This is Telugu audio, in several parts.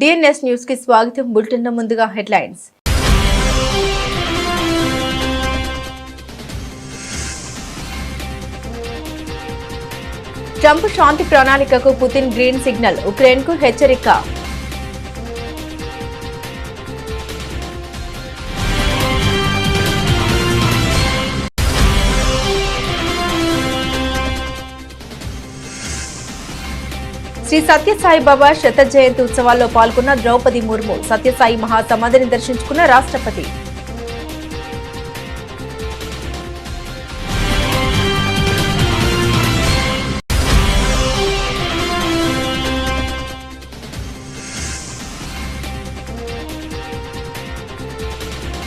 డిఎన్ఎస్ న్యూస్ కి స్వాగతం. బులెటిన్ ముందుగా హెడ్లైన్స్. ట్రంప్ శాంతి ప్రణాళికకు పుతిన్ గ్రీన్ సిగ్నల్, ఉక్రెయిన్ కు హెచ్చరిక. శ్రీ సత్యసాయి బాబా శత జయంతి ఉత్సవాల్లో పాల్గొన్న ద్రౌపది ముర్ము, సత్యసాయి మహాసమాధిని దర్శించుకున్న రాష్ట్రపతి.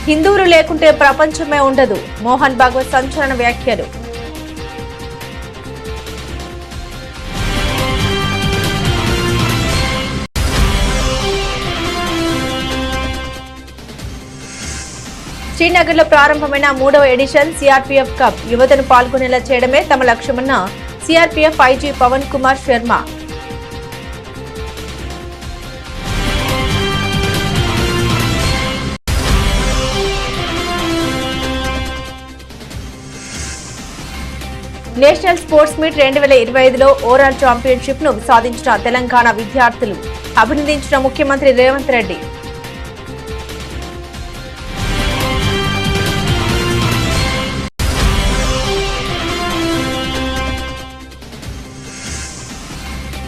హిందువులు లేకుంటే ప్రపంచమే ఉండదు, మోహన్ భాగవత్ సంచలన వ్యాఖ్యలు. శ్రీనగర్ లో ప్రారంభమైన 3వ ఎడిషన్ సిఆర్పీఎఫ్ కప్ యువతను పాల్గొనేలా చేయడమే తమ లక్ష్యమన్న CRPF IG Pawan Kumar Sharma. National sports meet 2025లో ఓవరాల్ ఛాంపియన్షిప్ ను సాధించిన తెలంగాణ విద్యార్థులు అభినందించిన ముఖ్యమంత్రి రేవంత్ రెడ్డి.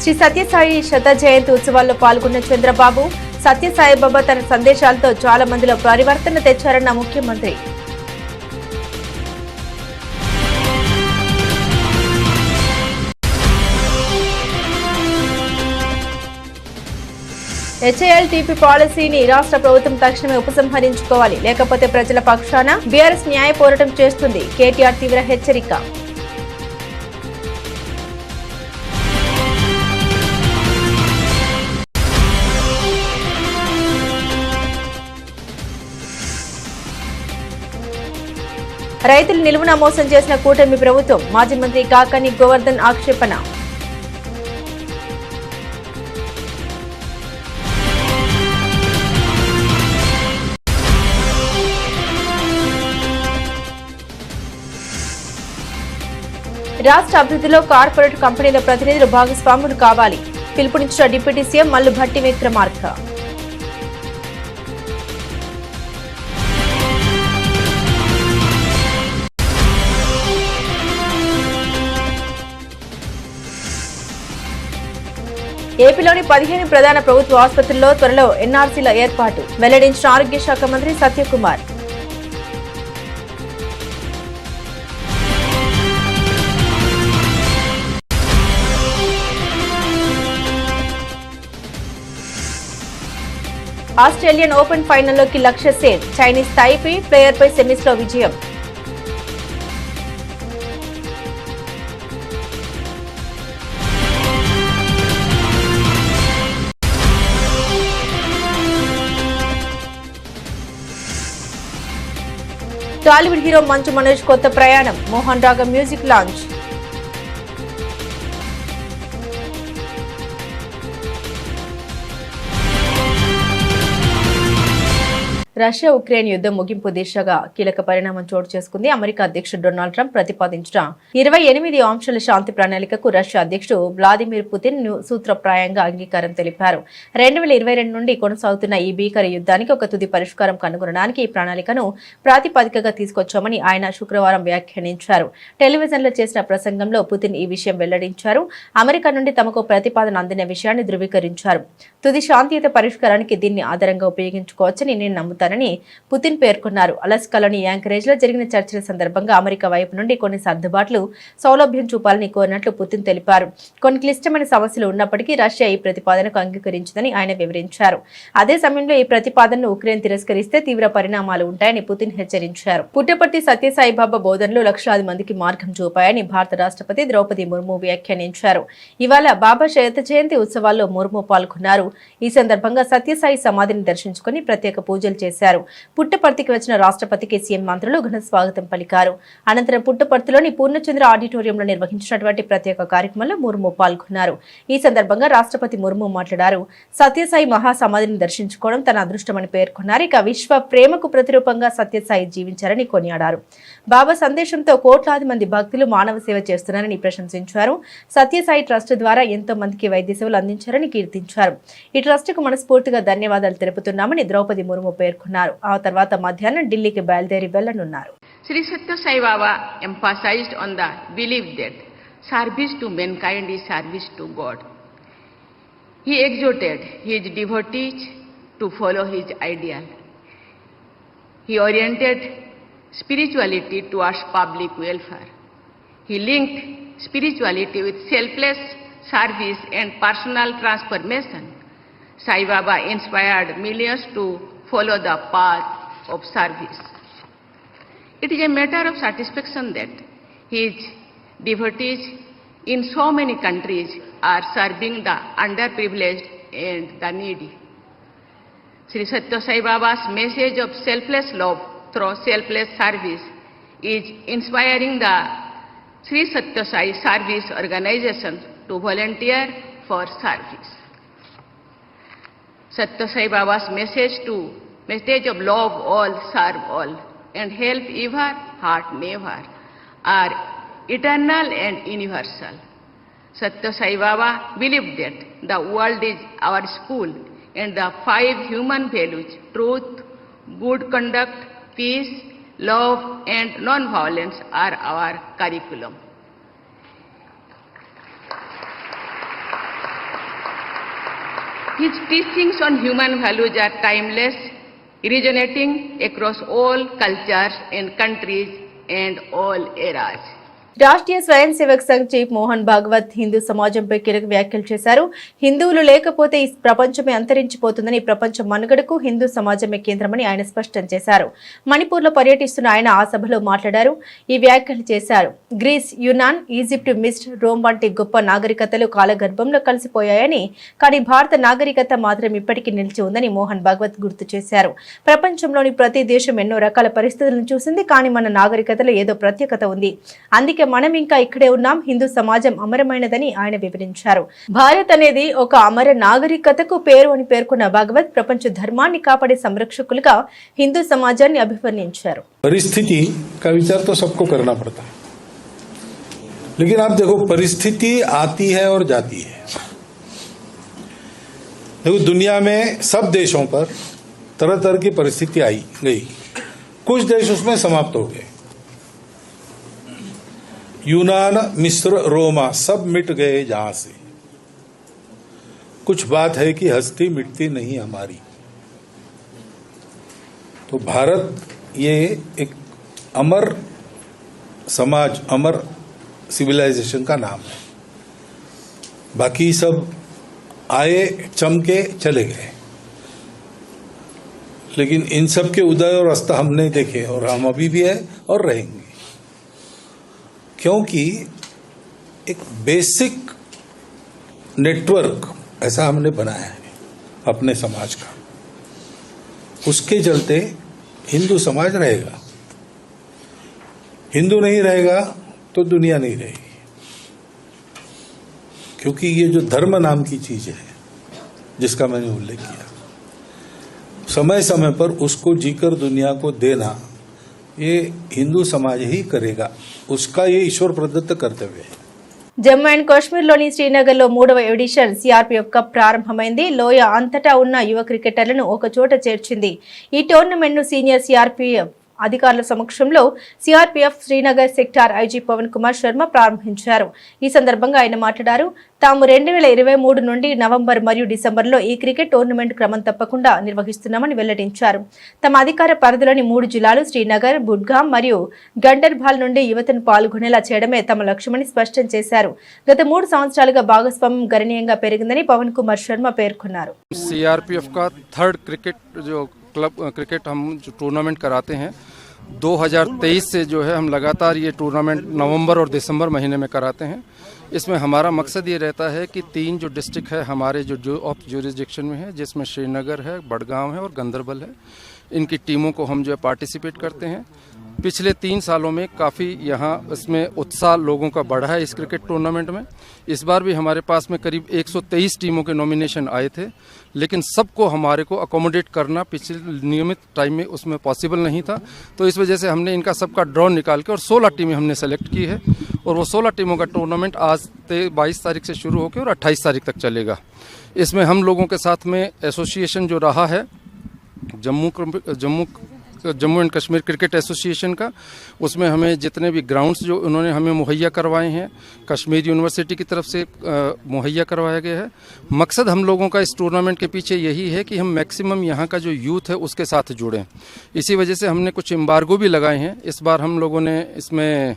శ్రీ సత్యసాయి శత జయంతి ఉత్సవాల్లో పాల్గొన్న చంద్రబాబు, సత్యసాయి బాబా తన సందేశాలతో చాలా మందిలో పరివర్తన తెచ్చారన్న ముఖ్యమంత్రి. హెచ్ఏఎల్టీపీ పాలసీని రాష్ట్ర ప్రభుత్వం తక్షణమే ఉపసంహరించుకోవాలి, లేకపోతే ప్రజల పక్షాన బీఆర్ఎస్ న్యాయ పోరాటం చేస్తుంది. కేటీఆర్ తీవ్ర హెచ్చరిక. రైతులు నిలువున మోసం చేసిన కూటమి ప్రభుత్వం, మాజీ మంత్రి కాకాని గోవర్ధన్ ఆక్షేపణ. రాష్ట్ర అభివృద్ధిలో కార్పొరేట్ కంపెనీల ప్రతినిధులు భాగస్వాములు కావాలి, పిలుపునిచ్చిన డిప్యూటీ సీఎం మల్లు భట్టి విక్రమార్క. ఏపీలోని 15 ప్రధాన ప్రభుత్వ ఆసుపత్రుల్లో త్వరలో ఎన్ఆర్సీల ఏర్పాటు, వెల్లడించిన ఆరోగ్య శాఖ మంత్రి సత్యకుమార్. ఆస్ట్రేలియన్ ఓపెన్ ఫైనల్లోకి లక్ష్య సేన్, చైనీస్ తైపీ ప్లేయర్పై సెమీస్లో విజయం. టాలీవుడ్ హీరో మంచు మనోజ్ కొత్త ప్రయాణం, మోహన్ రాగం మ్యూజిక్ లాంచ్. రష్యా ఉక్రెయిన్ యుద్ధం ముగింపు దిశగా కీలక పరిణామం చోటు చేసుకుంది. అమెరికా అధ్యక్షుడు డొనాల్డ్ ట్రంప్ ప్రతిపాదించిన 28 అంశాల శాంతి ప్రణాళికకు రష్యా అధ్యక్షుడు వ్లాదిమిర్ పుతిన్ సూత్రప్రాయంగా అంగీకారం తెలిపారు. 2022 నుండి కొనసాగుతున్న ఈ భీకర యుద్ధానికి ఒక తుది పరిష్కారం కనుగొనడానికి ఈ ప్రణాళికను ప్రాతిపదికగా తీసుకొచ్చామని ఆయన శుక్రవారం వ్యాఖ్యానించారు. టెలివిజన్లో చేసిన ప్రసంగంలో పుతిన్ ఈ విషయం వెల్లడించారు. అమెరికా నుండి తమకు ప్రతిపాదన అందిన విషయాన్ని ధృవీకరించారు. తుది శాంతియుత పరిష్కారానికి దీన్ని ఆధారంగా ఉపయోగించుకోవచ్చని నేను నమ్ముతానని పుతిన్ పేర్కొన్నారు. అలస్కాలోని యాంకరేజ్ లో జరిగిన చర్చల సందర్భంగా అమెరికా వైపు నుండి కొన్ని సర్దుబాట్లు, సౌలభ్యం చూపాలని కోరినట్లు పుతిన్ తెలిపారు. కొన్ని క్లిష్టమైన సమస్యలు ఉన్నప్పటికీ రష్యా ఈ ప్రతిపాదనకు అంగీకరించిందని ఆయన వివరించారు. అదే సమయంలో ఈ ప్రతిపాదనను ఉక్రెయిన్ తిరస్కరిస్తే తీవ్ర పరిణామాలు ఉంటాయని పుతిన్ హెచ్చరించారు. పుట్టపర్తి సత్యసాయిబాబా బోధనలు లక్షలాది మందికి మార్గం చూపాయని భారత రాష్ట్రపతి ద్రౌపది ముర్ము వ్యాఖ్యానించారు. ఇవాళ బాబా శత జయంతి ఉత్సవాల్లో ముర్ము పాల్గొన్నారు. ఈ సందర్భంగా సత్యసాయి సమాధిని దర్శించుకుని ప్రత్యేక పూజలు చేశారు. చేశారు. పుట్టపర్తికి వచ్చిన రాష్ట్రపతికి సీఎం మంత్రులు ఘన స్వాగతం పలికారు. అనంతరం పుట్టపర్తిలోని పూర్ణచంద్ర ఆడిటోరియంలో నిర్వహించినటువంటి ప్రత్యేక కార్యక్రమంలో ముర్ము పాల్గొన్నారు. ఈ సందర్భంగా రాష్ట్రపతి ముర్ము మాట్లాడారు. సత్యసాయి మహాసమాధిని దర్శించుకోవడం తన అదృష్టమని పేర్కొన్నారు. ఇక విశ్వ ప్రేమకు ప్రతిరూపంగా సత్యసాయి జీవించారని కొనియాడారు. బాబా సందేశంతో కోట్లాది మంది భక్తులు మానవ సేవ చేస్తున్నారని ప్రశంసించారు. సత్యసాయి ట్రస్ట్ ద్వారా ఎంతో మందికి వైద్య సేవలు అందించారని కీర్తించారు. ఈ ట్రస్ట్ కు మనస్ఫూర్తిగా ధన్యవాదాలు తెలుపుతున్నామని ద్రౌపది ముర్ము పేర్కొన్నారు. ఆ తర్వాత మధ్యాహ్నం ఢిల్లీకి బయలుదేరి వెళ్లనున్నారు. Sri Satya Sai Baba emphasized on the belief that service to mankind is service to God. He exhorted his devotees to follow his ideal. He oriented spirituality towards public welfare. He linked spirituality with selfless service and personal transformation. Sai Baba inspired millions to follow the path of service. It is a matter of satisfaction that his devotees in so many countries are serving the underprivileged and the needy. Sri Satya Sai Baba's message of selfless love through selfless service is inspiring the Sri Satya Sai Service Organization to volunteer for service. Satya Sai Baba's message of love all, serve all, and help ever, heart never, are eternal and universal. Satya Sai Baba believed that the world is our school and the 5 human values, truth, good conduct, peace, love and non-violence are our curriculum. His teachings on human values are timeless, resonating across all cultures and countries and all eras. Rashtriya స్వయం సేవక్ సంఘ్ చీఫ్ మోహన్ భాగవత్ హిందూ సమాజంపై కీలక వ్యాఖ్యలు చేశారు. హిందువులు లేకపోతే ఈ ప్రపంచమే అంతరించిపోతుందని, ప్రపంచ మనుగడకు హిందూ సమాజమే కేంద్రమని ఆయన స్పష్టం చేశారు. మణిపూర్లో పర్యటిస్తున్న ఆయన ఆ సభలో మాట్లాడారు. ఈ వ్యాఖ్యలు చేశారు. గ్రీస్, యునాన్, ఈజిప్ట్, మిస్ర్, రోమ్ వంటి గొప్ప నాగరికతలు కాలగర్భంలో కలిసిపోయాయని, కానీ భారత నాగరికత మాత్రం ఇప్పటికీ నిలిచి ఉందని మోహన్ భాగవత్ గుర్తు చేశారు. ప్రపంచంలోని ప్రతి దేశం ఎన్నో రకాల పరిస్థితులను చూసింది, కానీ మన నాగరికతలో ఏదో ప్రత్యేకత ఉంది. అందుకే మనం ఇంకా ఇక్కడే ఉన్నాం. హిందూ సమాజం అమరమైనదని ఆయన వివరించారు. భారత్ అనేది ఒక అమర నాగరికతకు పేరు అని పేర్కొన్న భాగవత్ ప్రపంచ ధర్మాన్ని కాపాడే సంరక్షకులుగా హిందూ సమాజాన్ని అభివర్ణించారు. परिस्थिति का विचार तो सबको करना पड़ता है, लेकिन आप देखो परिस्थिति आती है और जाती है. देखो दुनिया में सब देशों पर तरह तरह की परिस्थिति आई गई, कुछ देश उसमें समाप्त हो गए. यूनान, मिस्र, रोमा सब मिट गए जहां से. कुछ बात है कि हस्ती मिटती नहीं हमारी. तो भारत ये एक अमर समाज, अमर सिविलाइजेशन का नाम है. बाकी सब आए, चमके, चले गए, लेकिन इन सब के उदय और अस्त हम नहीं देखे और हम अभी भी है और रहेंगे, क्योंकि एक बेसिक नेटवर्क ऐसा हमने बनाया है अपने समाज का. उसके चलते हिंदू समाज रहेगा. हिंदू नहीं रहेगा तो दुनिया नहीं रहेगी, क्योंकि ये जो धर्म नाम की चीज है जिसका मैंने उल्लेख किया, समय समय पर उसको जीकर दुनिया को देना ये हिंदू समाज ही करेगा. उसका ये ईश्वर प्रदत्त कर्तव्य है. జమ్మూ అండ్ కాశ్మీర్లోని శ్రీనగర్లో 3వ ఎడిషన్ సిఆర్పీఎఫ్ కప్ ప్రారంభమైంది. లోయ అంతటా ఉన్న యువ క్రికెటర్లను ఒక చోట చేర్చింది. ఈ టోర్నమెంట్ను సీనియర్ సిఆర్పీఎఫ్ అధికారుల సమక్షంలో CRPF Srinagar sector IG Pawan Kumar Sharma ప్రారంభించారు. ఈ సందర్భంగా ఆయన మాట్లాడారు. తాము 2023 నుండి నవంబర్ మరియు డిసెంబర్లో ఈ క్రికెట్ టోర్నమెంట్ క్రమం తప్పకుండా నిర్వహిస్తున్నామని వెల్లడించారు. తమ అధికార పరిధిలోని 3 జిల్లాలు శ్రీనగర్, బుడ్గాం మరియు గండర్బాల్ నుండి యువతను పాల్గొనేలా చేయడమే తమ లక్ష్యమని స్పష్టం చేశారు. గత 3 సంవత్సరాలుగా భాగస్వామ్యం గణనీయంగా పెరిగిందని పవన్ కుమార్ శర్మ పేర్కొన్నారు. सीआरपीएफ का थर्ड क्रिकेट जो क्लब क्रिकेट हम जो टूर्नामेंट कराते हैं 2023 से जो है हम लगातार ये टूर्नामेंट नवंबर और दिसंबर महीने में कराते हैं. इसमें हमारा मकसद ये रहता है कि 3 जो डिस्ट्रिक्ट है हमारे जो ऑफ ज्यूरिसडिक्शन में है, जिसमें श्रीनगर है, बडगाम है और गंदरबल है, इनकी टीमों को हम जो है पार्टिसिपेट करते हैं। पिछले 3 सालों में काफ़ी यहाँ इसमें उत्साह लोगों का बढ़ा है इस क्रिकेट टूर्नामेंट में। इस बार भी हमारे पास में करीब 123 टीमों के नॉमिनेशन आए थे, लेकिन सबको हमारे को अकोमोडेट करना पिछले नियमित टाइम में उसमें पॉसिबल नहीं था। तो इस वजह से हमने इनका सबका ड्रॉ निकाल के और 16 टीमें हमने सेलेक्ट की है और वो 16 टीमों का टूर्नामेंट आज 22 तारीख से शुरू होकर और 28 तारीख तक चलेगा। इसमें हम लोगों के साथ में एसोसिएशन जो रहा है Jammu and Kashmir cricket association का, उसमें हमें जितने भी ग्राउंड्स जो उन्होंने हमें मुहैया करवाए हैं कश्मीर यूनिवर्सिटी की तरफ से मुहैया करवाया गया है। मकसद हम लोगों का इस टूर्नामेंट के पीछे यही है कि हम मैक्सिमम यहाँ का जो यूथ है उसके साथ जुड़ें। इसी वजह से हमने कुछ एम्बार्गो भी लगाए हैं। इस बार हम लोगों ने इसमें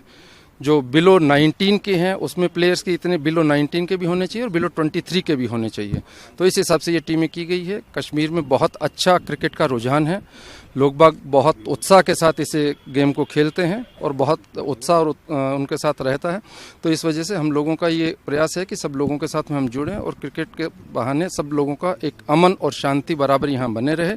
जो बिलो 19 के हैं उसमें प्लेयर्स के इतने बिलो 19 के भी होने चाहिए और बिलो 23 के भी होने चाहिए। तो इस हिसाब से ये टीमें की गई है। कश्मीर में बहुत अच्छा क्रिकेट का रुझान है, लोग बाग बहुत उत्साह के साथ इसे गेम को खेलते हैं और बहुत उत्साह और उनके साथ रहता है। तो इस वजह से हम लोगों का ये प्रयास है कि सब लोगों के साथ में हम जुड़ें और क्रिकेट के बहाने सब लोगों का एक अमन और शांति बराबर यहाँ बने रहे।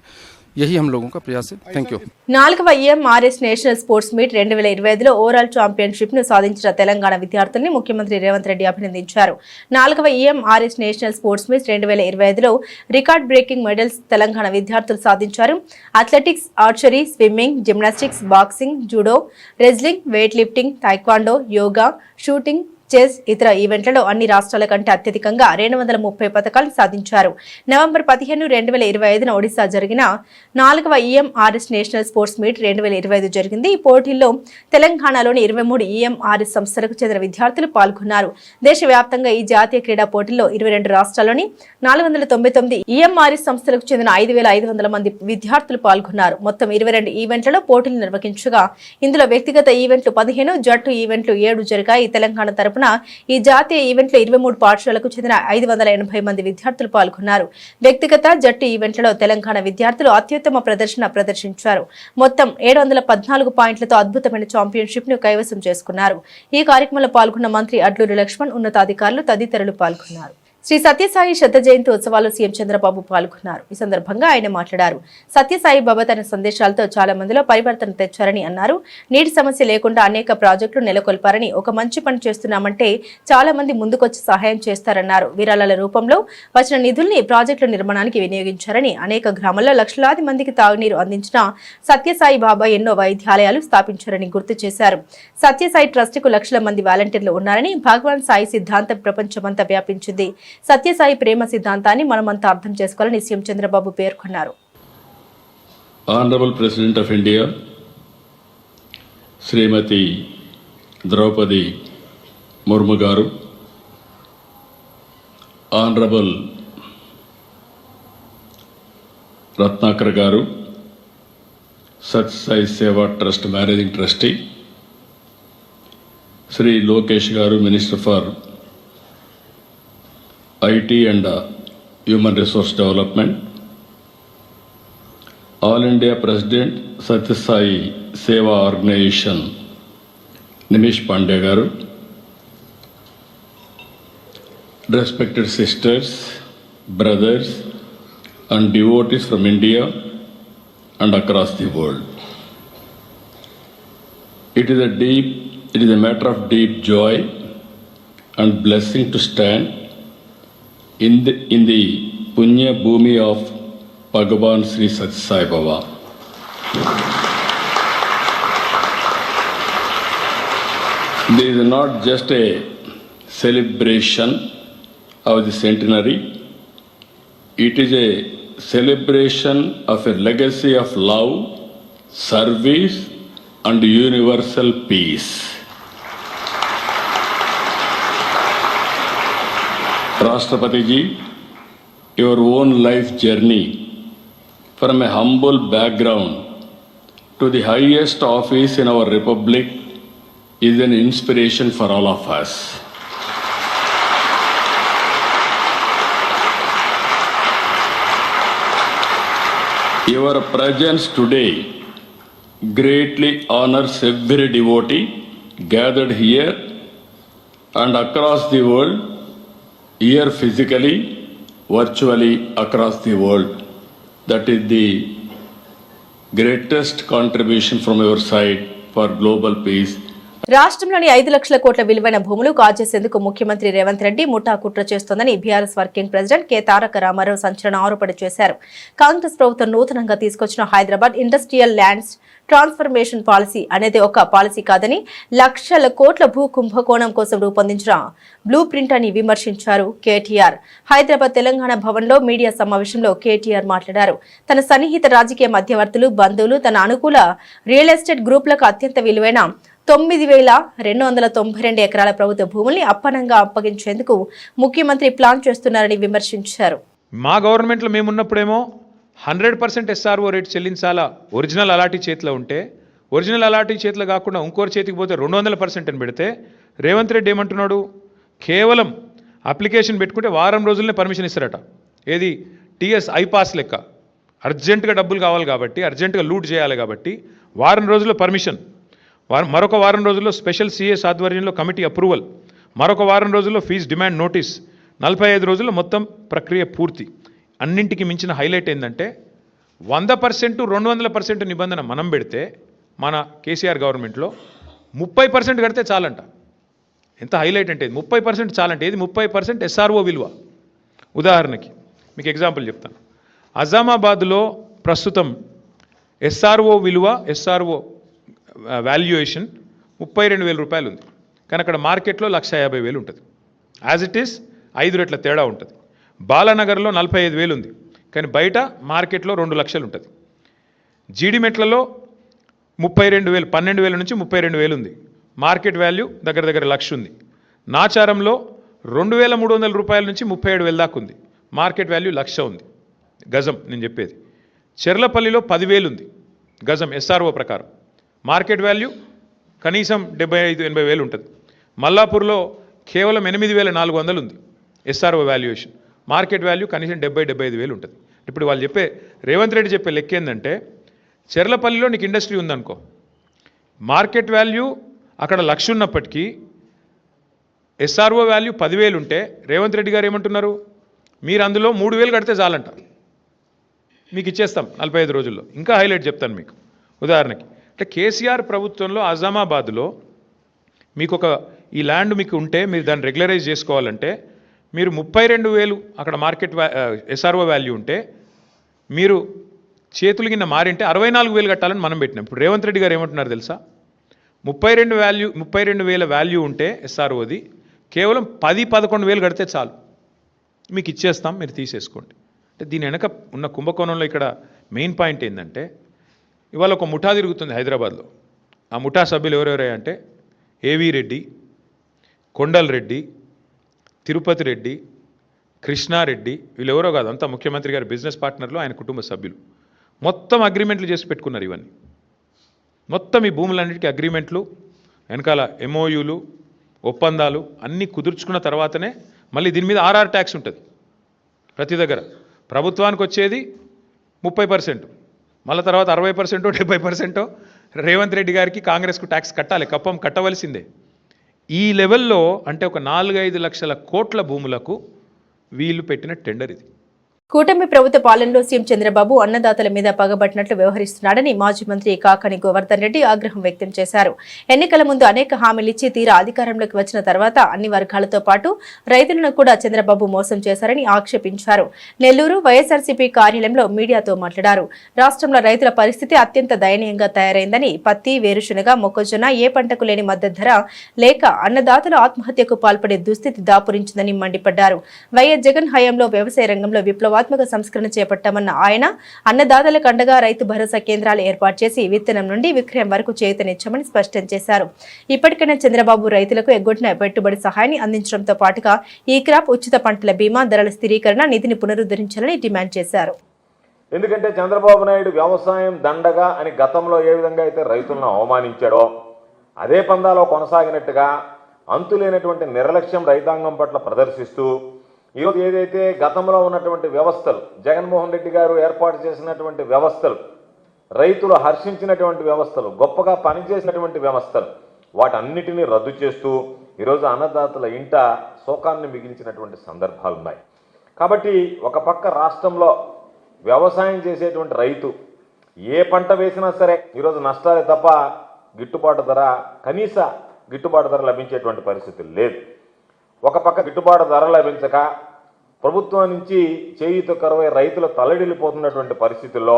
यही हम लोगों का प्रयास है। Thank you. 4వ EMRS నేషనల్ స్పోర్ట్స్ మీట్ 2025లో ఓవరాల్ ఛాంపియన్షిప్ ను సాధించిన తెలంగాణ విద్యార్థుల్ని ముఖ్యమంత్రి రేవంత్ రెడ్డి అభినందించారు। 4వ EMRS నేషనల్ స్పోర్ట్స్ మీట్ 2025లో రికార్డ్ బ్రేకింగ్ మెడల్స్ తెలంగాణ విద్యార్థులు సాధించారు। Athletics, archery, swimming, gymnastics, boxing, judo, wrestling, weightlifting, taekwondo, yoga, shooting, chess ఇతర ఈవెంట్లలో అన్ని రాష్ట్రాల కంటే అత్యధికంగా 230 పతకాలు సాధించారు। నవంబర్ 15, 2025న ఒడిశా జరిగిన 4వ EMRS నేషనల్ స్పోర్ట్స్ మీట్ 2025 జరిగింది। ఈ పోటీల్లో తెలంగాణలోని 23 EMRS సంస్థలకు చెందిన విద్యార్థులు పాల్గొన్నారు। దేశవ్యాప్తంగా ఈ జాతీయ క్రీడా పోటీల్లో 22 రాష్ట్రాల్లోని 499 EMRS సంస్థలకు చెందిన 5500 మంది విద్యార్థులు పాల్గొన్నారు। మొత్తం 22 ఈవెంట్లలో పోటీలు నిర్వహించగా ఇందులో వ్యక్తిగత ఈవెంట్లు 15, జట్టు ఈవెంట్లు 7 జరిగాయి। తెలంగాణ తరపున ఈ జాతీయ ఈవెంట్లో 23 పాఠశాలకు చెందిన 580 మంది విద్యార్థులు పాల్గొన్నారు। వ్యక్తిగత, జట్టు ఈవెంట్లలో తెలంగాణ విద్యార్థులు అత్యుత్తమ ప్రదర్శించారు। మొత్తం 714 పాయింట్లతో అద్భుతమైన ఛాంపియన్షిప్ ను కైవసం చేసుకున్నారు। ఈ కార్యక్రమంలో పాల్గొన్న మంత్రి అడ్లూరి లక్ష్మణ్, ఉన్నతాధికారులు తదితరులు పాల్గొన్నారు। శ్రీ సత్యసాయి శత జయంతి ఉత్సవాల్లో సీఎం చంద్రబాబు పాల్గొన్నారు। ఈ సందర్భంగా ఆయన మాట్లాడారు। సత్యసాయి బాబా తన సందేశాలతో చాలా మందిలో పరివర్తన తెచ్చారని అన్నారు। నీటి సమస్య లేకుండా అనేక ప్రాజెక్టులు నెలకొల్పారని, ఒక మంచి పని చేస్తున్నామంటే చాలా మంది ముందుకొచ్చి సహాయం చేస్తారన్నారు। విరాళాల రూపంలో వచ్చిన నిధుల్ని ప్రాజెక్టుల నిర్మాణానికి వినియోగించారని, అనేక గ్రామాల్లో లక్షలాది మందికి తాగునీరు అందించిన సత్యసాయి బాబా ఎన్నో వైద్యాలయాలు స్థాపించారని గుర్తు చేశారు। సత్యసాయి ట్రస్టుకు లక్షల మంది వాలంటీర్లు ఉన్నారని, భగవాన్ సాయి సిద్ధాంతం ప్రపంచమంతా వ్యాపించింది। సత్యసాయి ప్రేమ సిద్ధాంతాన్ని మనమంతా అర్థం చేసుకోవాలని సీఎం చంద్రబాబు పేర్కొన్నారు। Honourable president of India Shrimati Droupadi Murmu garu, honourable Ratnakar garu, Sathya Sai Seva trust managing trustee, Shri Lokesh garu, minister for IT and Human Resource Development, All India President Satyasai Seva Organization Nimish Pandey garu, respected sisters, brothers and devotees from India and across the world. It is a matter of deep joy and blessing to stand in the Punya Bhumi of Bhagavan Sri Satya Sai Baba. This is not just a celebration of the centenary, it is a celebration of a legacy of love, service and universal peace. Rashtrapati ji, your own life journey from a humble background to the highest office in our republic is an inspiration for all of us. Your presence today greatly honors every devotee gathered here and across the world, here physically, virtually across the world. That is the greatest contribution from your side for global peace. రాష్ట్రంలోని 5 లక్షల కోట్ల విలువైన భూములు కాజేసేందుకు ముఖ్యమంత్రి రేవంత్ రెడ్డి ముఠా కుట్ర చేస్తోందని బీఆర్ఎస్ వర్కింగ్ ప్రెసిడెంట్ కె తారక రామారావు సంచలన ఆరోపణ చేశారు. కాంగ్రెస్ ప్రభుత్వం నూతనంగా తీసుకొచ్చిన Hyderabad industrial lands transformation policy అనేది ఒక పాలసీ కాదని లక్షల కోట్ల భూ కుంభకోణం కోసం రూపొందించిన బ్లూ ప్రింట్ అని విమర్శించారు కేటీఆర్. హైదరాబాద్ తెలంగాణ భవన్లో మీడియా సమావేశంలో కేటీఆర్ మాట్లాడారు. తన సన్నిహిత రాజకీయ మధ్యవర్తులు, బంధువులు, తన అనుకూల రియల్ ఎస్టేట్ గ్రూపులకు అత్యంత విలువైన 9,292 ఎకరాల ప్రభుత్వ భూముల్ని అప్పనంగా అప్పగించేందుకు ముఖ్యమంత్రి ప్లాన్ చేస్తున్నారని విమర్శించారు. మా గవర్నమెంట్లో మేమున్నప్పుడేమో 100% SRO రేట్ చెల్లించాలా ఒరిజినల్ అలాటీ చేతిలో ఉంటే, ఒరిజినల్ అలాటీ చేతిలో కాకుండా ఇంకోరి చేతికి పోతే 200% అని పెడితే, రేవంత్ రెడ్డి ఏమంటున్నాడు, కేవలం అప్లికేషన్ పెట్టుకుంటే వారం రోజులనే పర్మిషన్ ఇస్తారట. ఏది టీఎస్ ఐపాస్ లెక్క. అర్జెంటుగా డబ్బులు కావాలి కాబట్టి, అర్జెంటుగా లూట్ చేయాలి కాబట్టి వారం రోజుల్లో పర్మిషన్, మరొక వారం రోజుల్లో స్పెషల్ సిఎస్ ఆధ్వర్యంలో కమిటీ అప్రూవల్, మరొక వారం రోజుల్లో ఫీజు డిమాండ్ నోటీస్, 45 రోజుల్లో మొత్తం ప్రక్రియ పూర్తి. అన్నింటికి మించిన హైలైట్ ఏంటంటే 100%, 200% నిబంధన మనం పెడితే మన కేసీఆర్ గవర్నమెంట్లో 30% కడితే చాలంట. ఎంత హైలైట్ అంటే 30% చాలంటే, ఇది 30% SRO విలువ. ఉదాహరణకి మీకు ఎగ్జాంపుల్ చెప్తాను. అజామాబాద్లో ప్రస్తుతం SRO విలువ, SRO వాల్యుయేషన్ 32,000 రూపాయలు ఉంది. కానీ అక్కడ మార్కెట్లో 150,000 ఉంటుంది. యాజ్ ఇట్ ఈస్ 5 రెట్ల తేడా ఉంటుంది. బాలానగర్లో 45,000 ఉంది, కానీ బయట మార్కెట్లో 2 లక్షలు ఉంటుంది. జీడిమెట్లలో 32,000, 12,000 నుంచి 32,000 ఉంది. మార్కెట్ వాల్యూ దగ్గర దగ్గర 1,00,000 ఉంది. నాచారంలో 2,300 రూపాయల నుంచి 37,000 దాకా ఉంది. మార్కెట్ వాల్యూ 1,00,000 ఉంది గజం. నేను చెప్పేది చెర్లపల్లిలో 10,000 ఉంది గజం SRO ప్రకారం. మార్కెట్ వాల్యూ కనీసం 75,000-80,000 ఉంటుంది. మల్లాపూర్లో కేవలం 8,400 ఉంది SRO వాల్యుయేషన్. మార్కెట్ వాల్యూ కనీసం 70,000-75,000 ఉంటుంది. ఇప్పుడు వాళ్ళు చెప్పే, రేవంత్ రెడ్డి చెప్పే లెక్క ఏంటంటే, చెర్లపల్లిలో నీకు ఇండస్ట్రీ ఉందనుకో, మార్కెట్ వాల్యూ అక్కడ 1,00,000 ఉన్నప్పటికీ SRO వాల్యూ 10,000 ఉంటే రేవంత్ రెడ్డి గారు ఏమంటున్నారు, మీరు అందులో 3,000 కడితే చాలంట, మీకు ఇచ్చేస్తాం 45 రోజుల్లో. ఇంకా హైలైట్ చెప్తాను మీకు. ఉదాహరణకి అంటే కేసీఆర్ ప్రభుత్వంలో అజామాబాద్లో మీకు ఈ ల్యాండ్ మీకు ఉంటే, మీరు దాన్ని రెగ్యులరైజ్ చేసుకోవాలంటే మీరు 32,000 అక్కడ మార్కెట్ SRO వాల్యూ ఉంటే, మీరు చేతులు కింద మారింటే 64,000 కట్టాలని మనం పెట్టినాం. ఇప్పుడు రేవంత్ రెడ్డి గారు ఏమంటున్నారు తెలుసా, 32,000 వాల్యూ ఉంటే SROది కేవలం 10-11,000 కడితే చాలు, మీకు ఇచ్చేస్తాం, మీరు తీసేసుకోండి. అంటే దీని వెనక ఉన్న కుంభకోణంలో ఇక్కడ మెయిన్ పాయింట్ ఏంటంటే, ఇవాళ ఒక ముఠా తిరుగుతుంది హైదరాబాద్లో. ఆ ముఠా సభ్యులు ఎవరెవరే అంటే ఏవి రెడ్డి, కొండల్ రెడ్డి, తిరుపతి రెడ్డి, కృష్ణారెడ్డి, వీళ్ళెవరో కాదు, అంతా ముఖ్యమంత్రి గారి బిజినెస్ పార్ట్నర్లు, ఆయన కుటుంబ సభ్యులు. మొత్తం అగ్రిమెంట్లు చేసి పెట్టుకున్నారు. ఇవన్నీ మొత్తం ఈ భూములన్నిటికీ అగ్రిమెంట్లు, వెనకాల MOUలు, ఒప్పందాలు అన్నీ కుదుర్చుకున్న తర్వాతనే మళ్ళీ దీని మీద RR ట్యాక్స్ ఉంటుంది. ప్రతి దగ్గర ప్రభుత్వానికి వచ్చేది 30%, మళ్ళీ తర్వాత 60%, 70% రేవంత్ రెడ్డి గారికి, కాంగ్రెస్కు ట్యాక్స్ కట్టాలి, కప్పం కట్టవలసిందే. ఈ లెవెల్లో అంటే ఒక 4-5 లక్షల కోట్ల భూములకు వీళ్ళు పెట్టిన టెండర్ ఇది. కూటమి ప్రభుత్వ పాలనలో సీఎం చంద్రబాబు అన్నదాతల మీద పగబట్టినట్లు వ్యవహరిస్తున్నాడని మాజీ మంత్రి కాకాని గోవర్ధన్ రెడ్డి ఆగ్రహం వ్యక్తం చేశారు. ఎన్నికల ముందు అనేక హామీలిచ్చి తీరా అధికారంలోకి వచ్చిన తర్వాత అన్ని వర్గాలతో పాటు రైతులను కూడా చంద్రబాబు మోసం చేశారని ఆక్షేపించారు. నెల్లూరు వైఎస్ఆర్సీపీ కార్యాలయంలో మీడియాతో మాట్లాడారు. రాష్ట్రంలో రైతుల పరిస్థితి అత్యంత దయనీయంగా తయారైందని, పత్తి, వేరుశనగ, మొక్కజొన్న ఏ పంటకు లేని మద్దతు ధర లేక అన్నదాతలు ఆత్మహత్యకు పాల్పడే దుస్థితి దాపురించిందని మండిపడ్డారు. వైఎస్ జగన్ హయాంలో వ్యవసాయ రంగంలో విప్లవాత్మక సంస్కరణ చేపట్టామన్న ఆయన అన్నదాతలకు అండగా రైతు భరోసా కేంద్రాలు ఏర్పాటు చేసి విత్తనం నుండి విక్రయం వరకు చేయూతనిచ్చామని స్పష్టం చేశారు. ఇప్పటికైనా చంద్రబాబు రైతులకు ఎగ్గొట్టిన పెట్టుబడి సహాయాన్ని అందించడంతో పాటుగా ఈ క్రాప్ ఉచిత పంటల బీమా, ధరల స్థిరీకరణ నిధిని పునరుద్ధరించాలని డిమాండ్ చేశారు. ఎందుకంటే చంద్రబాబు నాయుడు వ్యవసాయం దండగా అని గతంలో ఏ విధంగా అయితే రైతులను అవమానించాడో అదే పందాలో కొనసాగినట్టుగా అంతులేనటువంటి నిర్లక్ష్యం రైతాంగం పట్ల ప్రదర్శిస్తూ ఈరోజు ఏదైతే గతంలో ఉన్నటువంటి వ్యవస్థలు, జగన్మోహన్ రెడ్డి గారు ఏర్పాటు చేసినటువంటి వ్యవస్థలు, రైతులు హర్షించినటువంటి వ్యవస్థలు, గొప్పగా పనిచేసినటువంటి వ్యవస్థలు, వాటన్నిటినీ రద్దు చేస్తూ ఈరోజు అన్నదాతల ఇంట శోకాన్ని మిగిల్చినటువంటి సందర్భాలు ఉన్నాయి. కాబట్టి ఒక పక్క రాష్ట్రంలో వ్యవసాయం చేసేటువంటి రైతు ఏ పంట వేసినా సరే ఈరోజు నష్టాలే తప్ప గిట్టుబాటు ధర, కనీస గిట్టుబాటు ధర లభించేటువంటి పరిస్థితి లేదు. ఒక పక్క గిట్టుబాటు ధర లభించక ప్రభుత్వం నుంచి చేయూత కరువై రైతులు తల్లడిల్లిపోతున్నటువంటి పరిస్థితుల్లో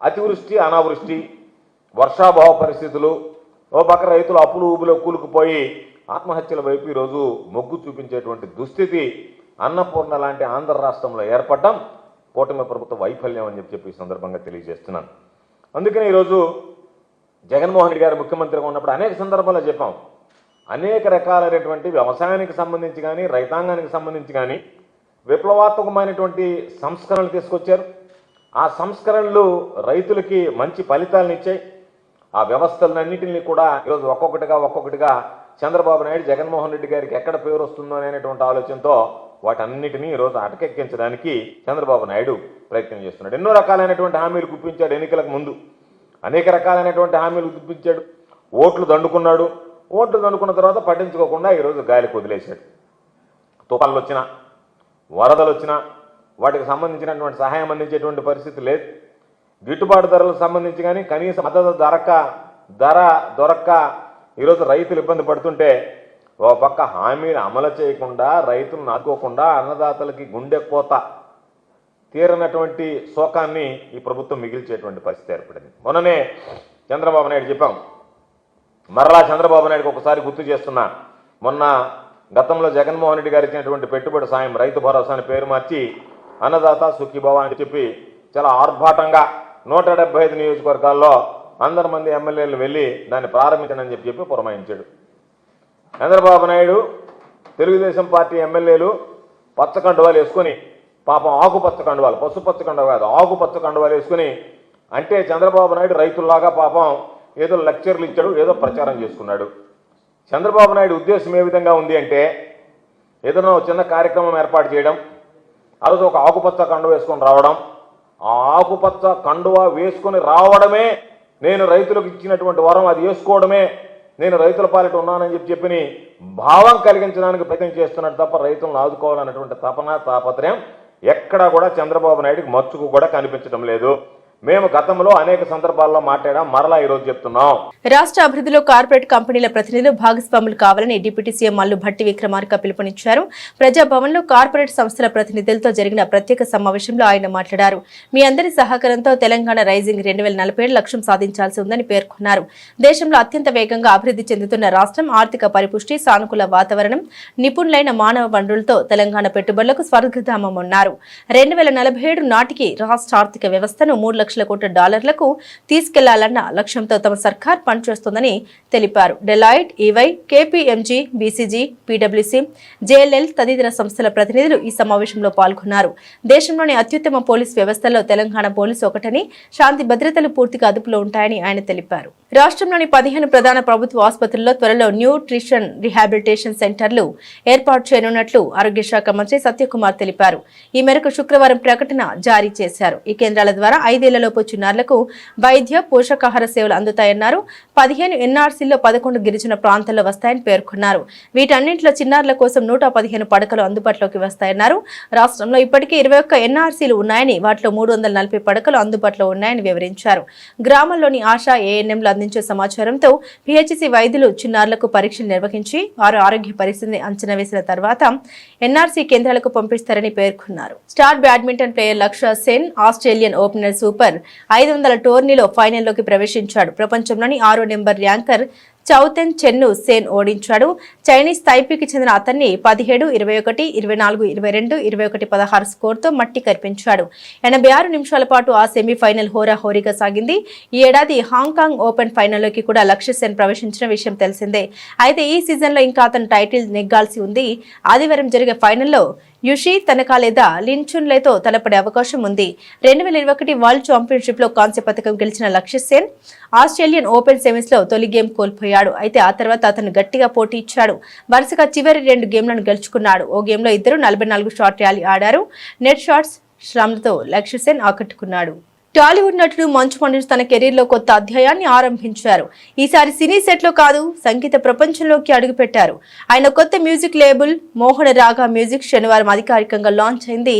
అతివృష్టి, అనావృష్టి, వర్షాభావ పరిస్థితులు, ఓ పక్క రైతులు అప్పులు ఊబులో కూలుకుపోయి ఆత్మహత్యల వైపు ఈరోజు మొగ్గు చూపించేటువంటి దుస్థితి అన్నపూర్ణ లాంటి ఆంధ్ర రాష్ట్రంలో ఏర్పడడం కూటమి ప్రభుత్వ వైఫల్యం అని చెప్పి ఈ సందర్భంగా తెలియజేస్తున్నాను. అందుకని ఈరోజు జగన్మోహన్ రెడ్డి గారు ముఖ్యమంత్రిగా ఉన్నప్పుడు అనేక సందర్భాల్లో చెప్పాం, అనేక రకాలైనటువంటి వ్యవసాయానికి సంబంధించి కానీ రైతాంగానికి సంబంధించి కానీ విప్లవాత్మకమైనటువంటి సంస్కరణలు తీసుకొచ్చారు. ఆ సంస్కరణలు రైతులకి మంచి ఫలితాలను ఇచ్చాయి. ఆ వ్యవస్థలన్నింటినీ కూడా ఈరోజు ఒక్కొక్కటిగా చంద్రబాబు నాయుడు జగన్మోహన్ రెడ్డి గారికి ఎక్కడ పేరు వస్తుందో అనేటువంటి ఆలోచనతో వాటన్నిటినీ ఈరోజు అటకెక్కించడానికి చంద్రబాబు నాయుడు ప్రయత్నం చేస్తున్నాడు. ఎన్నో రకాలైనటువంటి హామీలు గుప్పించాడు. ఎన్నికలకు ముందు అనేక రకాలైనటువంటి హామీలు గుప్పించాడు. ఓట్లు దండుకున్నాడు. ఓట్లు దండుకున్న తర్వాత పట్టించుకోకుండా ఈరోజు గాలికి వదిలేశాడు. తుఫాన్లు వచ్చినా, వరదలు వచ్చినా వాటికి సంబంధించినటువంటి సహాయం అందించేటువంటి పరిస్థితి లేదు. గిట్టుబాటు ధరలకు సంబంధించి కానీ కనీస మద్దతు ధర దొరక్క ఈరోజు రైతులు ఇబ్బంది పడుతుంటే ఓ పక్క హామీలు అమలు చేయకుండా, రైతులను ఆదుకోకుండా అన్నదాతలకి గుండె కోత తీరనటువంటి శోకాన్ని ఈ ప్రభుత్వం మిగిల్చేటువంటి పరిస్థితి ఏర్పడింది. మొన్ననే చంద్రబాబు నాయుడు చెప్పాం, మరలా చంద్రబాబు నాయుడుకి ఒకసారి గుర్తు చేస్తున్నా, మొన్న గతంలో జగన్మోహన్ రెడ్డి గారు ఇచ్చినటువంటి పెట్టుబడి సాయం రైతు భరోసాని పేరు మార్చి అన్నదాత సుఖీభవ అని చెప్పి చాలా ఆర్భాటంగా 175 నియోజకవర్గాల్లో 100 మంది ఎమ్మెల్యేలు వెళ్ళి దాన్ని ప్రారంభించనని చెప్పి పురమాయించాడు. చంద్రబాబు నాయుడు తెలుగుదేశం పార్టీ ఎమ్మెల్యేలు పచ్చ కండువాలు వేసుకొని, పాపం ఆకుపచ్చ కండువాలు, పసుపచ్చ కండువ కాదు ఆకుపచ్చ కండువాలు వేసుకుని, అంటే చంద్రబాబు నాయుడు రైతుల్లాగా పాపం ఏదో లెక్చర్లు ఇచ్చాడు, ఏదో ప్రచారం చేసుకున్నాడు. చంద్రబాబు నాయుడు ఉద్దేశం ఏ విధంగా ఉంది అంటే, ఏదైనా చిన్న కార్యక్రమం ఏర్పాటు చేయడం, ఆ రోజు ఒక ఆకుపచ్చ కండువ వేసుకొని రావడం, ఆ ఆకుపచ్చ కండువ వేసుకొని రావడమే నేను రైతులకు ఇచ్చినటువంటి వరం, అది వేసుకోవడమే నేను రైతుల పాలిట ఉన్నానని చెప్పి భావం కలిగించడానికి ప్రయత్నం చేస్తున్నాడు తప్ప రైతులను ఆదుకోవాలన్నటువంటి తపన తాపత్రయం ఎక్కడా కూడా చంద్రబాబు నాయుడికి మచ్చుకు కూడా కనిపించడం లేదు. మేము గతంలో అనేక సందర్భాల్లో మాట్లాడాం, మరలా ఈ రోజు చెప్తున్నాం. రాష్ట్ర అభివృద్ధిలో కార్పొరేట్ కంపెనీల ప్రతినిధులు భాగస్వాములు కావాలని డిప్యూటీ సీఎం మల్లు భట్టి విక్రమార్క పిలుపునిచ్చారు. ప్రజాభవన్లో కార్పొరేట్ సంస్థల ప్రతినిధులతో జరిగిన ప్రత్యేక సమావేశంలో ఆయన మాట్లాడారు. మీ అందరి సహకారంతో తెలంగాణ రైజింగ్ 2047 లక్ష్యం సాధించాల్సి ఉందని పేర్కొన్నారు. దేశంలో అత్యంత వేగంగా అభివృద్ధి చెందుతున్న రాష్ట్రం, ఆర్థిక పరిపుష్టి, సానుకూల వాతావరణం, నిపుణులైన మానవ వనరులతో తెలంగాణ పెట్టుబడులకు స్వర్గధామం అన్నారు. 2047 నాటికి రాష్ట్ర ఆర్థిక వ్యవస్థను $3 లక్షల కోట్ల తీసుకెళ్లాలన్న లక్ష్యంతో తమ సర్కార్ పనిచేస్తోందని తెలిపారు. డెలాయిట్, ఈవై, కేపీఎంజీ, బీసీజీ, పీడబ్ల్యూసీ, జేఎల్ఎల్ తదితర సంస్థల ప్రతినిధులు ఈ సమావేశంలో పాల్గొన్నారు. దేశంలోని అత్యుత్తమ పోలీస్ వ్యవస్థల్లో తెలంగాణ పోలీసు ఒకటని, శాంతి భద్రతలు పూర్తిగా అదుపులో ఉంటాయని ఆయన తెలిపారు. రాష్ట్రంలోని 15 ప్రధాన ప్రభుత్వ ఆసుపత్రుల్లో త్వరలో న్యూట్రిషన్ రిహాబిలిటేషన్ సెంటర్లు ఏర్పాటు చేయనున్నట్లు ఆరోగ్య శాఖ మంత్రి సత్యకుమార్ తెలిపారు. ఈ మేరకు శుక్రవారం ప్రకటన జారీ చేశారు. ఈ కేంద్రాల ద్వారా 5 ఏళ్లలోపు చిన్నారులకు వైద్య, పోషకాహార సేవలు అందుతాయన్నారు. 15 ఎన్ఆర్సీల్లో 11 గిరిజన ప్రాంతాల్లో వస్తాయని పేర్కొన్నారు. వీటన్నింటిలో చిన్నారుల కోసం 115 పడకలు అందుబాటులోకి వస్తాయన్నారు. రాష్ట్రంలో ఇప్పటికే 21 ఎన్ఆర్సీలు ఉన్నాయని, వాటిలో 340 పడకలు అందుబాటులో ఉన్నాయని వివరించారు. గ్రామాల్లోని ఆశా ఏఎన్ఎంలు అందించే సమాచారంతో పిహెచ్సి వైద్యులు చిన్నారులకు పరీక్షలు నిర్వహించి వారి ఆరోగ్య పరిస్థితిని అంచనా వేసిన తర్వాత ఎన్ఆర్సీ కేంద్రాలకు పంపిస్తారని పేర్కొన్నారు. స్టార్ బ్యాడ్మింటన్ ప్లేయర్ లక్ష్య సెన్ ఆస్ట్రేలియన్ ఓపెనర్ సూపర్ 500 టోర్నీలో ఫైనల్లోకి ప్రవేశించాడు. ప్రపంచంలోని 6వ నెంబర్ ర్యాంకర్ చౌతెన్ చెన్ను సేన్ ఓడించాడు. చైనీస్ తైపీకి చెందిన అతన్ని 17, 21, 24, 22, 21, 16 స్కోర్తో మట్టి కరిపించాడు. 86 నిమిషాల పాటు ఆ సెమీఫైనల్ హోరాహోరీగా సాగింది. ఈ ఏడాది హాంకాంగ్ ఓపెన్ ఫైనల్లోకి కూడా లక్ష్య సెన్ ప్రవేశించిన విషయం తెలిసిందే. అయితే ఈ సీజన్లో ఇంకా అతను టైటిల్ నెగ్గాల్సి ఉంది. ఆదివారం జరిగే ఫైనల్లో యుషి తనకా లేదా లిన్చున్లేతో తలపడే అవకాశం ఉంది. 2021 వరల్డ్ ఛాంపియన్షిప్ లో కాంస్య పథకం గెలిచిన లక్ష్య సేన్ ఆస్ట్రేలియన్ ఓపెన్ సెమీస్ లో తొలి గేమ్ కోల్పోయాడు. అయితే ఆ తర్వాత అతను గట్టిగా పోటీ ఇచ్చాడు. వరుసగా చివరి 2 గేమ్లను గెలుచుకున్నాడు. ఓ గేమ్ లో ఇద్దరు 44 షాట్ ర్యాలీ ఆడారు. నెట్ షాట్స్ శ్రమలతో లక్ష్య సేన్ ఆకట్టుకున్నాడు. టాలీవుడ్ నటుడు మంచు మనోజ్ తన కెరీర్లో కొత్త అధ్యాయాన్ని ఆరంభించారు. ఈసారి సినీ సెట్లో కాదు, సంగీత ప్రపంచంలోకి అడుగుపెట్టారు. ఆయన కొత్త మ్యూజిక్ లేబుల్ మోహన రాగా మ్యూజిక్ శనివారం అధికారికంగా లాంచ్ అయింది.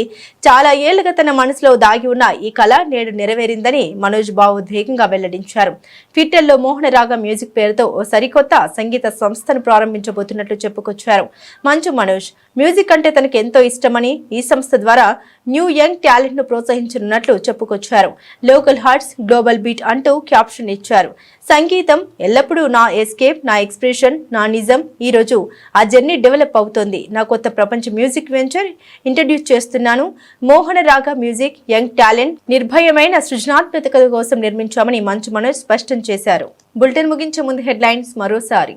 చాలా ఏళ్లుగా తన మనసులో దాగి ఉన్న ఈ కళ నేడు నెరవేరిందని మనోజ్ భావోద్వేగంగా వెల్లడించారు. ట్విట్టర్లో మోహన రాగా మ్యూజిక్ పేరుతో ఓ సరికొత్త సంగీత సంస్థను ప్రారంభించబోతున్నట్లు చెప్పుకొచ్చారు. మంచు మనోజ్ మ్యూజిక్ అంటే తనకు ఎంతో ఇష్టమని, ఈ సంస్థ ద్వారా న్యూ యంగ్ టాలెంట్ ను ప్రోత్సహించనున్నట్లు చెప్పుకొచ్చారు. లోకల్ హార్ట్స్ గ్లోబల్ బీట్ అంటూ క్యాప్షన్ ఇచ్చారు. సంగీతం ఎల్లప్పుడూ నా ఎస్కేప్, నా ఎక్స్ప్రెషన్, నా నిజం. ఈ రోజు ఆ జర్నీ డెవలప్ అవుతోంది. నా కొత్త ప్రపంచ మ్యూజిక్ వెంచర్ ఇంట్రడ్యూస్ చేస్తున్నాను. మోహన రాగా మ్యూజిక్ యంగ్ టాలెంట్ నిర్భయమైన సృజనాత్మకత కోసం నిర్మించామని మంచు మనోజ్ స్పష్టం చేశారు. బులెటిన్ ముగించే ముందు హెడ్లైన్స్ మరోసారి.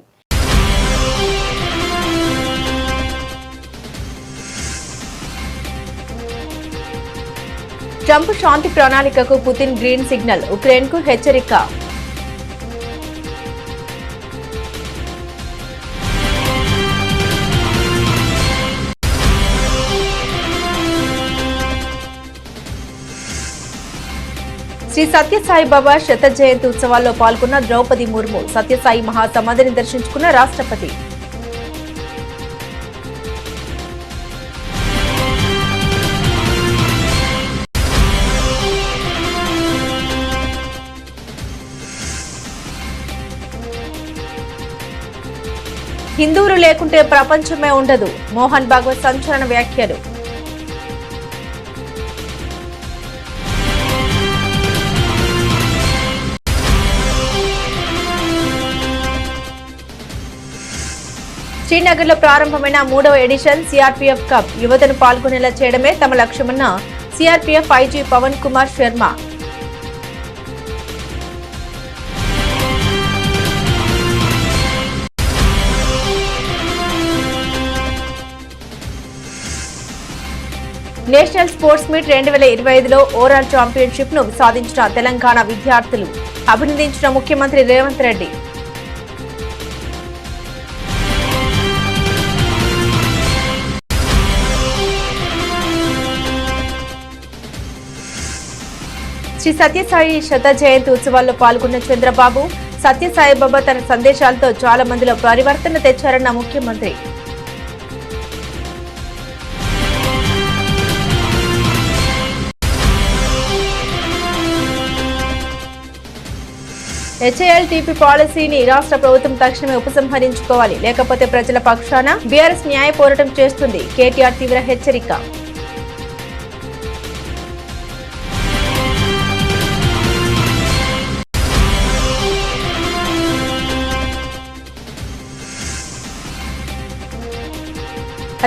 ట్రంప్ శాంతి ప్రణాళికకు పుతిన్ గ్రీన్ సిగ్నల్, ఉక్రెయిన్కు హెచ్చరిక. శ్రీ సత్యసాయి బాబా శత జయంతి ఉత్సవాల్లో పాల్గొన్న ద్రౌపది ముర్ము, సత్యసాయి మహాసమాధిని దర్శించుకున్న రాష్ట్రపతి. హిందువులు లేకుంటే ప్రపంచమే ఉండదు, మోహన్ భాగవత్ సంచలన వ్యాఖ్యలు. శ్రీనగర్లో ప్రారంభమైన 3వ ఎడిషన్ సిఆర్పీఎఫ్ కప్ యువతను పాల్గొనేలా చేయడమే తమ లక్ష్యమన్న CRPF IG Pawan Kumar Sharma. National sports meet 2025లో ఓవరాల్ ఛాంపియన్షిప్ ను సాధించిన తెలంగాణ విద్యార్థులు అభినందించిన ముఖ్యమంత్రి రేవంత్ రెడ్డి. శ్రీ సత్యసాయి శత జయంతి ఉత్సవాల్లో పాల్గొన్న చంద్రబాబు, సత్యసాయి బాబా తన సందేశాలతో చాలా మందిలో పరివర్తన తెచ్చారన్న ముఖ్యమంత్రి. హెచ్ఏఎల్-టీపీ పాలసీని రాష్ట్ర ప్రభుత్వం తక్షణమే ఉపసంహరించుకోవాలి, లేకపోతే ప్రజల పక్షాన బీఆర్ఎస్ న్యాయ పోరాటం చేస్తుంది. కేటీఆర్ తీవ్ర హెచ్చరిక.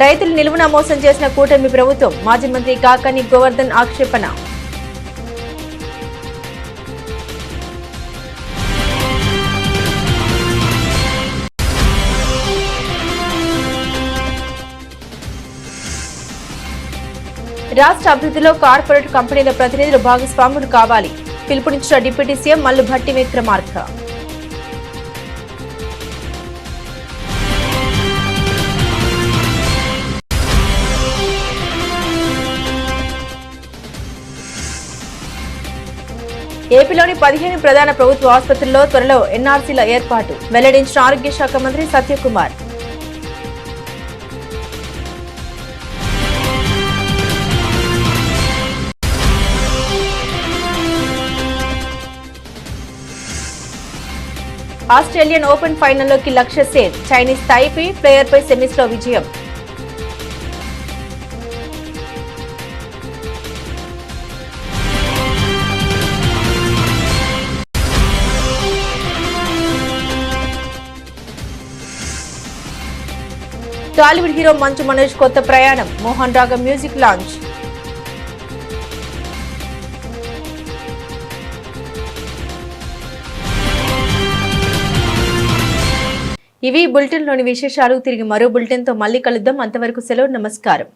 రైతులు నిలువున మోసం చేసిన కూటమి ప్రభుత్వం, మాజీ మంత్రి కాకాని గోవర్ధన్ ఆక్షేపణ. రాష్ట్ర అభివృద్ధిలో కార్పొరేట్ కంపెనీల ప్రతినిధులు భాగస్వాములు కావాలి, పిలుపునిచ్చిన డిప్యూటీ సీఎం మల్లు భట్టి విక్రమార్క. ఏపీలోని 15 ప్రధాన ప్రభుత్వ ఆసుపత్రుల్లో త్వరలో ఎన్ఆర్సీల ఏర్పాటు, వెల్లడించిన ఆరోగ్య శాఖ మంత్రి సత్యకుమార్. ఆస్ట్రేలియన్ ఓపెన్ ఫైనల్లోకి లక్ష్య సేన్, చైనీస్ తైపీ ప్లేయర్పై సెమీస్లో విజయం. టాలీవుడ్ హీరో మంచు మనోజ్ కొత్త ప్రయాణం, మోహన్ రాగా మ్యూజిక్ లాంచ్. ఇవి బులెటిన్లోని విశేషాలు. తిరిగి మరో బులెటిన్తో మళ్ళీ కలుద్దాం. అంతవరకు సెలవు, నమస్కారం.